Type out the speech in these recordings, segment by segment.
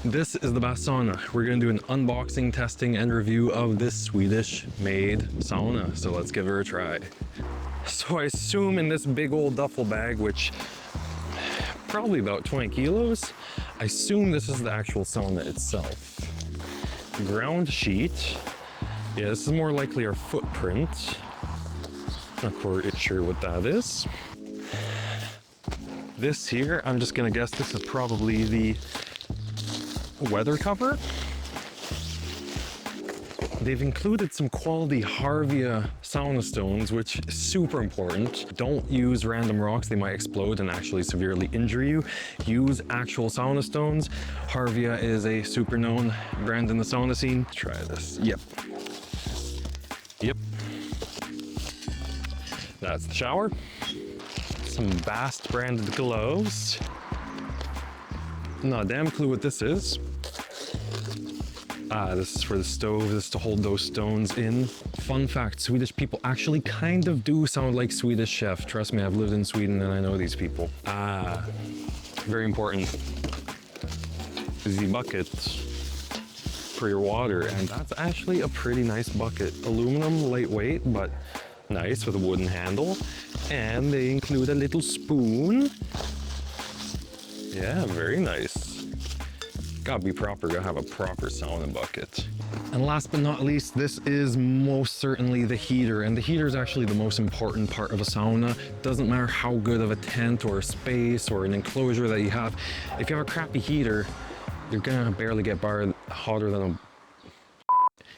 This is the Bast Sauna. We're gonna do an unboxing, testing, and review of this Swedish-made sauna. So let's give her a try. So I assume in this big old duffel bag, which probably about 20 kilos, I assume this is the actual sauna itself. Ground sheet. Yeah, this is more likely our footprint. Not quite sure what that is. This here, I'm just gonna guess this is probably the weather cover. They've included some quality Harvia sauna stones, which is super important. Don't use random rocks, they might explode and actually severely injure you. Use actual sauna stones. Harvia is a super known brand in the sauna scene. Try this. Yep. That's the shower. Some Bast branded gloves. Not a damn clue what this is. This is for the stove. This is to hold those stones in. Fun fact, Swedish people actually kind of do sound like Swedish chef. Trust me, I've lived in Sweden and I know these people. Very important. The bucket for your water, and that's actually a pretty nice bucket. Aluminum, lightweight, but nice with a wooden handle. And they include a little spoon. Yeah, very nice. Gotta be proper, gotta have a proper sauna bucket. And last but not least, this is most certainly the heater. And the heater is actually the most important part of a sauna. Doesn't matter how good of a tent or a space or an enclosure that you have. If you have a crappy heater, you're gonna barely get hotter than a...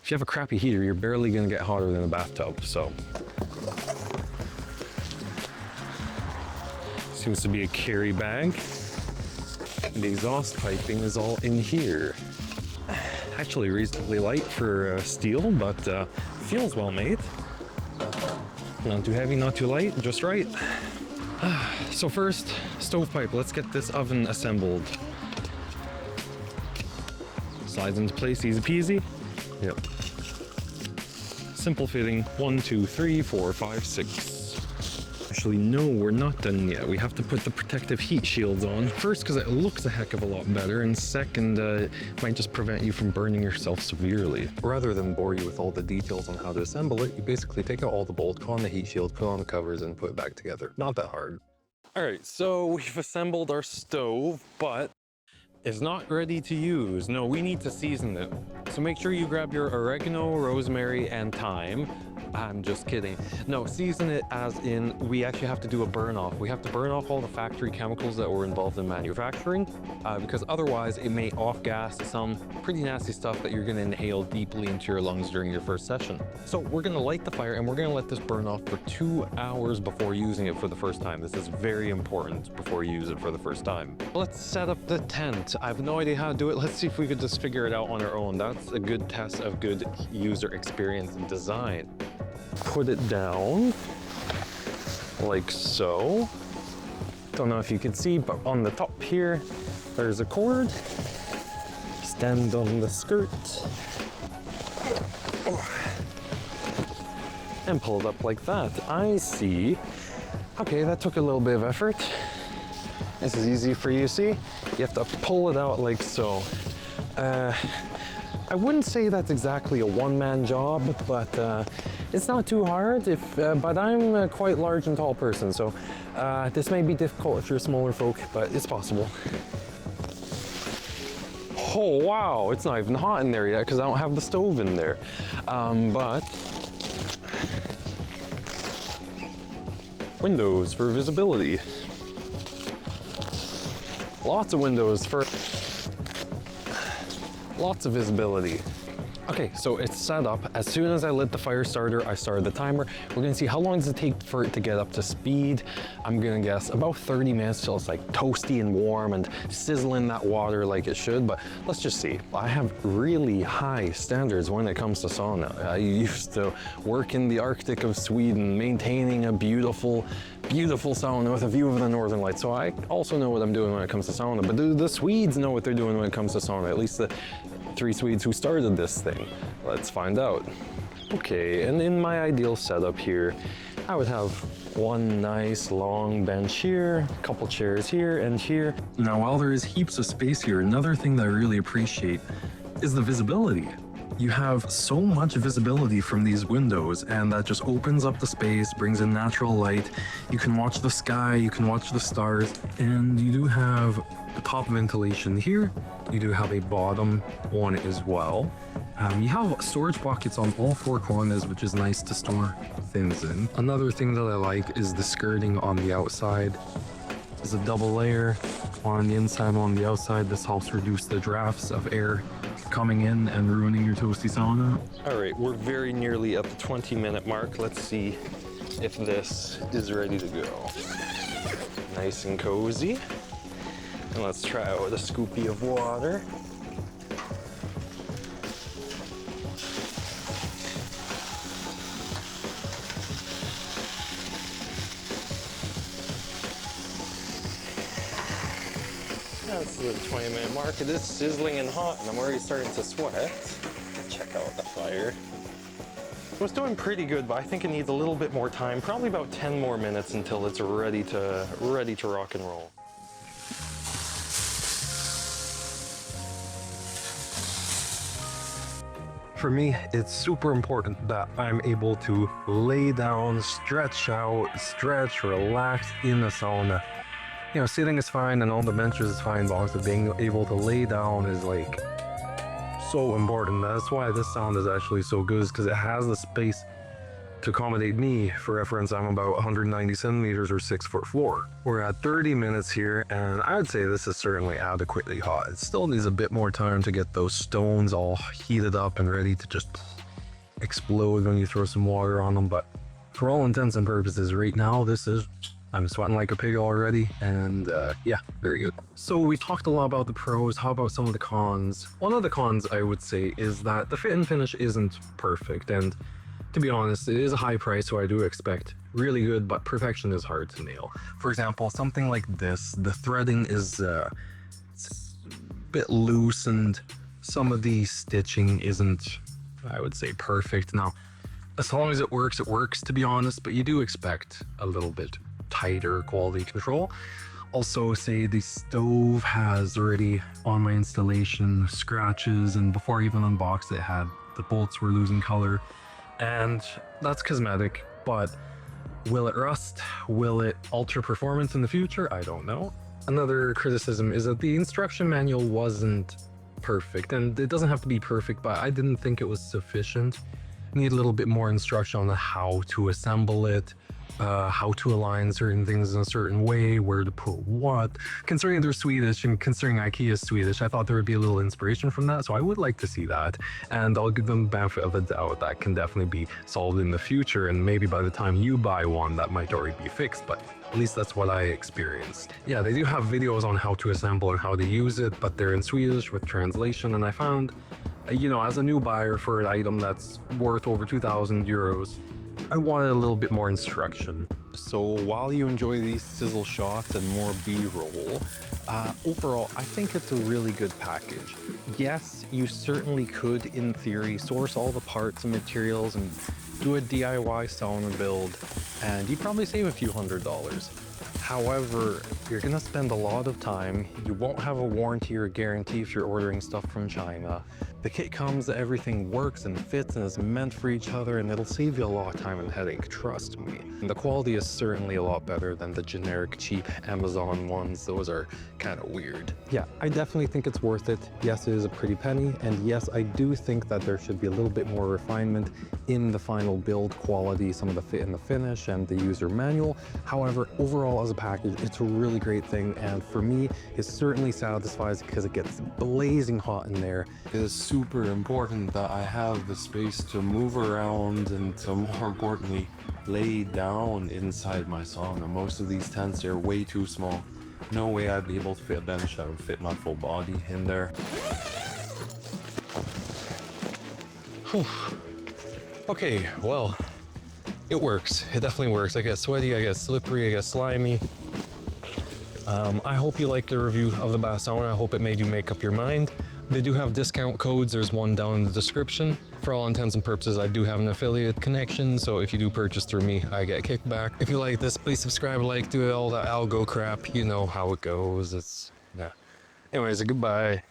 If you have a crappy heater, you're barely gonna get hotter than a bathtub, so. Seems to be a carry bag. The exhaust piping is all in here. Actually reasonably light for steel, but feels well made. Not too heavy, not too light, just right. So first, stovepipe. Let's get this oven assembled. Slides into place, easy peasy. Yep. Simple fitting, 1, 2, 3, 4, 5, 6. Actually, no, we're not done yet. We have to put the protective heat shields on. First, because it looks a heck of a lot better, and second, it might just prevent you from burning yourself severely. Rather than bore you with all the details on how to assemble it, you basically take out all the bolts, put on the heat shield, put on the covers, and put it back together. Not that hard. All right, so we've assembled our stove, but it's not ready to use. No, we need to season it. So make sure you grab your oregano, rosemary, and thyme. I'm just kidding. No, season it as in we actually have to do a burn off. We have to burn off all the factory chemicals that were involved in manufacturing because otherwise it may off-gas some pretty nasty stuff that you're going to inhale deeply into your lungs during your first session. So we're going to light the fire and we're going to let this burn off for 2 hours before using it for the first time. This is very important before you use it for the first time. Let's set up the tent. I have no idea how to do it. Let's see if we could just figure it out on our own. That's a good test of good user experience and design. Put it down like so. Don't know if you can see, but on the top here, there's a cord. Stand on the skirt. And pull it up like that. I see. Okay, that took a little bit of effort. This is easy for you to see. You have to pull it out like so. I wouldn't say that's exactly a one-man job, but it's not too hard, but I'm a quite large and tall person, so this may be difficult if you're smaller folk, but it's possible. Oh wow, it's not even hot in there yet because I don't have the stove in there. But windows for visibility. Lots of windows for lots of visibility. Okay, so it's set up. As soon as I lit the fire starter, I started the timer. We're gonna see how long does it take for it to get up to speed. I'm gonna guess about 30 minutes till it's like toasty and warm and sizzling that water like it should, but let's just see. I have really high standards when it comes to sauna. I used to work in the Arctic of Sweden, maintaining a beautiful sauna with a view of the Northern Lights. So I also know what I'm doing when it comes to sauna, but do the Swedes know what they're doing when it comes to sauna? At least the 3 Swedes who started this thing. Let's find out. Okay, and in my ideal setup here, I would have one nice long bench here, a couple chairs here and here. Now, while there is heaps of space here, another thing that I really appreciate is the visibility. You have so much visibility from these windows, and that just opens up the space, brings in natural light. You can watch the sky, you can watch the stars, and you do have the top ventilation here. You do have a bottom one as well. You have storage pockets on all four corners, which is nice to store things in. Another thing that I like is the skirting on the outside. There's a double layer on the inside and on the outside. This helps reduce the drafts of air coming in and ruining your toasty sauna. All right, we're very nearly at the 20-minute mark. Let's see if this is ready to go. Nice and cozy. And let's try out with a scoopy of water. That's the 20-minute mark. It is sizzling and hot, and I'm already starting to sweat. Check out the fire. It was doing pretty good, but I think it needs a little bit more time. Probably about 10 more minutes until it's ready to rock and roll. For me, it's super important that I'm able to lay down, stretch out, stretch, relax in the sauna. You know, sitting is fine and all the benches is fine, but also being able to lay down is like so important. That's why this sound is actually so good, because it has the space to accommodate me. For reference, I'm about 190 centimeters or 6 foot floor. We're at 30 minutes here, and I would say this is certainly adequately hot. It still needs a bit more time to get those stones all heated up and ready to just explode when you throw some water on them. But for all intents and purposes, right now, I'm sweating like a pig already, and yeah, very good. So we talked a lot about the pros. How about some of the cons? One of the cons, I would say, is that the fit and finish isn't perfect, and to be honest, it is a high price, so I do expect really good, but perfection is hard to nail. For example, something like this, the threading is it's a bit loose, and some of the stitching isn't, I would say, perfect. Now, as long as it works, to be honest, but you do expect a little bit tighter quality control. Also, say the stove has already on my installation scratches, and before I even unboxed it, had the bolts were losing color, and that's cosmetic. But will it rust? Will it alter performance in the future? I don't know. Another criticism is that the instruction manual wasn't perfect, and it doesn't have to be perfect, but I didn't think it was sufficient. Need a little bit more instruction on how to assemble it, how to align certain things in a certain way, where to put what. Considering they're Swedish and considering IKEA is Swedish, I thought there would be a little inspiration from that, so I would like to see that. And I'll give them the benefit of the doubt that can definitely be solved in the future, and maybe by the time you buy one, that might already be fixed, but at least that's what I experienced. Yeah, they do have videos on how to assemble and how to use it, but they're in Swedish with translation, and I found, you know, as a new buyer for an item that's worth over 2,000 euros, I wanted a little bit more instruction. So while you enjoy these sizzle shots and more B-roll, overall, I think it's a really good package. Yes, you certainly could, in theory, source all the parts and materials and do a DIY sauna build, and you'd probably save a few $100s. However, you're gonna spend a lot of time. You won't have a warranty or guarantee if you're ordering stuff from China. The kit comes, everything works and fits and is meant for each other, and it'll save you a lot of time and headache, trust me. And the quality is certainly a lot better than the generic cheap Amazon ones. Those are kind of weird. Yeah, I definitely think it's worth it. Yes, it is a pretty penny, and yes, I do think that there should be a little bit more refinement in the final build quality, some of the fit and the finish and the user manual. However, overall as a package, it's a really great thing, and for me, it certainly satisfies because it gets blazing hot in there. It is super important that I have the space to move around and to, more importantly, lay down inside my sauna. Most of these tents are way too small. No way I'd be able to fit a bench that would fit my full body in there. Okay, well, it works. It definitely works. I get sweaty, I get slippery, I get slimy. I hope you liked the review of the Bast Sauna. I hope it made you make up your mind. They do have discount codes. There's one down in the description. For all intents and purposes, I do have an affiliate connection, so if you do purchase through me, I get kickback. If you like this, please subscribe, like, do all that algo crap. You know how it goes. It's, yeah. Anyways, goodbye.